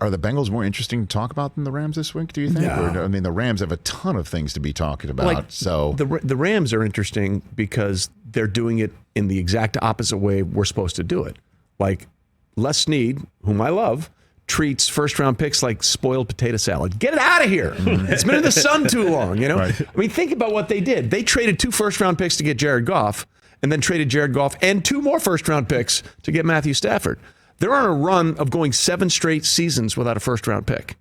Are the Bengals more interesting to talk about than the Rams this week, do you think? Yeah. Or, I mean, the Rams have a ton of things to be talking about. So the Rams are interesting because they're doing it in the exact opposite way we're supposed to do it. Like Les Snead, whom I love, treats first-round picks like spoiled potato salad. Get it out of here. It's been in the sun too long, you know? Right. I mean, think about what they did. They traded 2 first-round picks to get Jared Goff, and then traded Jared Goff and 2 more first-round picks to get Matthew Stafford. They're on a run of going 7 straight seasons without a first-round pick.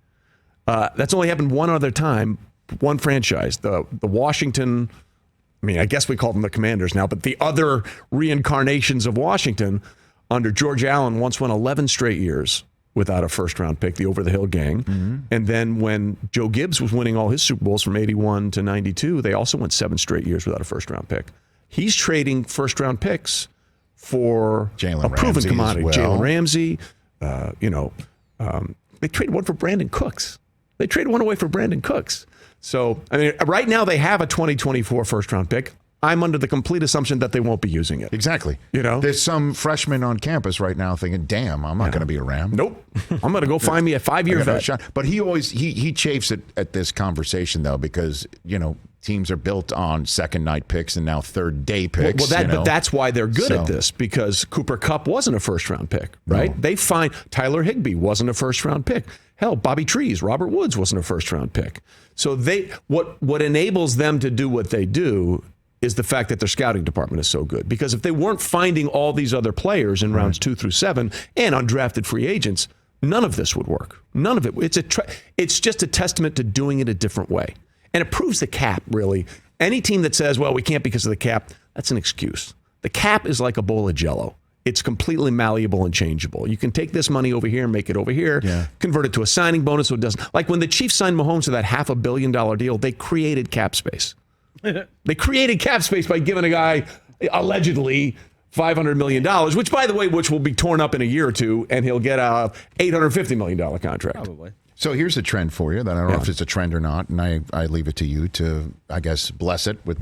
That's only happened one other time, one franchise, the Washington, I mean, I guess we call them the Commanders now, but the other reincarnations of Washington under George Allen once went 11 straight years without a first-round pick, the over-the-hill gang. Mm-hmm. And then when Joe Gibbs was winning all his Super Bowls from 81 to 92, they also went 7 straight years without a first-round pick. He's trading first-round picks for a proven commodity. Well. Jalen Ramsey, they traded one for Brandon Cooks. They traded one away for Brandon Cooks. So, I mean, right now they have a 2024 first-round pick. I'm under the complete assumption that they won't be using it. Exactly. You know, there's some freshman on campus right now thinking, "Damn, I'm not going to be a Ram." Nope. I'm going to go find me a 5-year vet. Shot. But he always he chafes at this conversation though because teams are built on second night picks and now third day picks. But that's why they're good at this, because Cooper Kupp wasn't a first round pick, right? No. They find Tyler Higbee wasn't a first round pick. Hell, Bobby Trees, Robert Woods wasn't a first round pick. So what enables them to do what they do is the fact that their scouting department is so good. Because if they weren't finding all these other players in rounds 2 through 7 and undrafted free agents, none of this would work. None of it. It's just a testament to doing it a different way. And it proves the cap, really. Any team that says, well, we can't because of the cap, that's an excuse. The cap is like a bowl of Jell-O. It's completely malleable and changeable. You can take this money over here and make it over here, convert it to a signing bonus so it doesn't. Like when the Chiefs signed Mahomes to that $500 million deal, they created cap space. They created cap space by giving a guy allegedly $500 million, which, by the way, will be torn up in a year or two, and he'll get a $850 million contract. Probably. So here's a trend for you that I don't know if it's a trend or not, and I leave it to you to, I guess, bless it with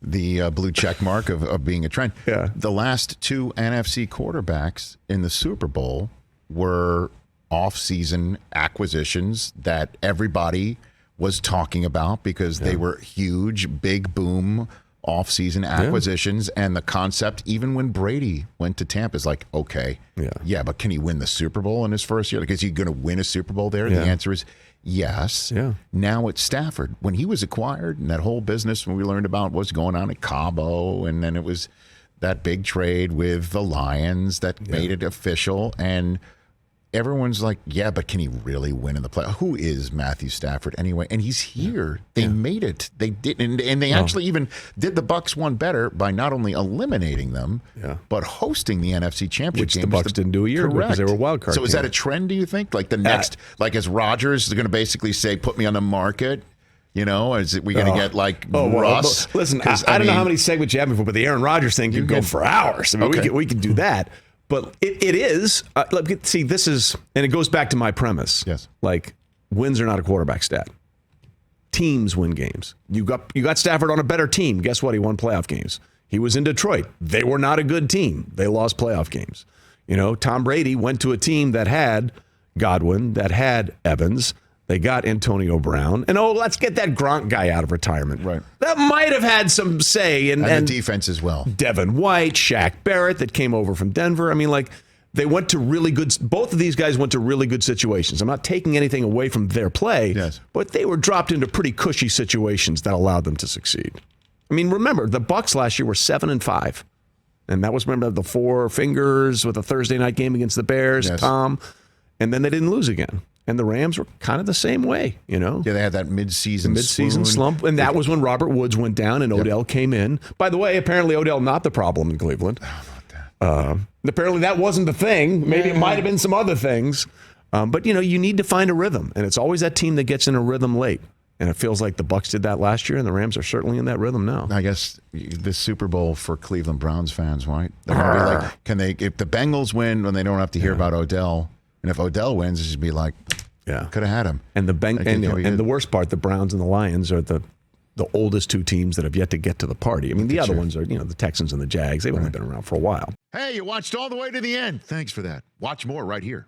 the blue check mark of being a trend. Yeah. The last 2 NFC quarterbacks in the Super Bowl were off-season acquisitions that everybody was talking about because they were huge, big boom off-season acquisitions, and the concept, even when Brady went to Tampa, is like, okay, but can he win the Super Bowl in his first year? Like, is he going to win a Super Bowl there? The answer is yes. Yeah. Now it's Stafford. When he was acquired, and that whole business when we learned about what's going on at Cabo, and then it was that big trade with the Lions that made it official, and everyone's like, but can he really win in the play? Who is Matthew Stafford anyway? And he's here. They made it. They did, and they actually even did the Bucs one better by not only eliminating them, but hosting the NFC Championship game. Which the Bucs didn't do a year ago because they were a wild card. So is that a trend, do you think? Like the next, like as Rodgers is going to basically say, put me on the market? Is we going to get like Russ? Listen, I don't know how many segments you have before, but the Aaron Rodgers thing could go for hours. I mean, we could do that. But it is, see, this is, and it goes back to my premise. Yes. Like, wins are not a quarterback stat. Teams win games. You got Stafford on a better team. Guess what? He won playoff games. He was in Detroit. They were not a good team. They lost playoff games. Tom Brady went to a team that had Godwin, that had Evans. They got Antonio Brown. And, let's get that Gronk guy out of retirement. Right. That might have had some say. And the defense as well. Devin White, Shaq Barrett that came over from Denver. I mean, they went to really good, both of these guys went to really good situations. I'm not taking anything away from their play, but they were dropped into pretty cushy situations that allowed them to succeed. I mean, remember, the Bucs last year were 7-5. And that was, remember, the 4 fingers with a Thursday night game against the Bears, Tom. And then they didn't lose again. And the Rams were kind of the same way, Yeah, they had that mid-season slump. And that was when Robert Woods went down and Odell came in. By the way, apparently Odell not the problem in Cleveland. Apparently that wasn't the thing. Maybe it might have been some other things. But, you need to find a rhythm. And it's always that team that gets in a rhythm late. And it feels like the Bucs did that last year, and the Rams are certainly in that rhythm now. I guess the Super Bowl for Cleveland Browns fans, right? They're going to be like, if the Bengals win, when they don't have to hear about Odell, and if Odell wins, it should be like, could have had him. And the worst part, the Browns and the Lions are the oldest 2 teams that have yet to get to the party. I mean, the other ones are, the Texans and the Jags. They've only been around for a while. Hey, you watched all the way to the end. Thanks for that. Watch more right here.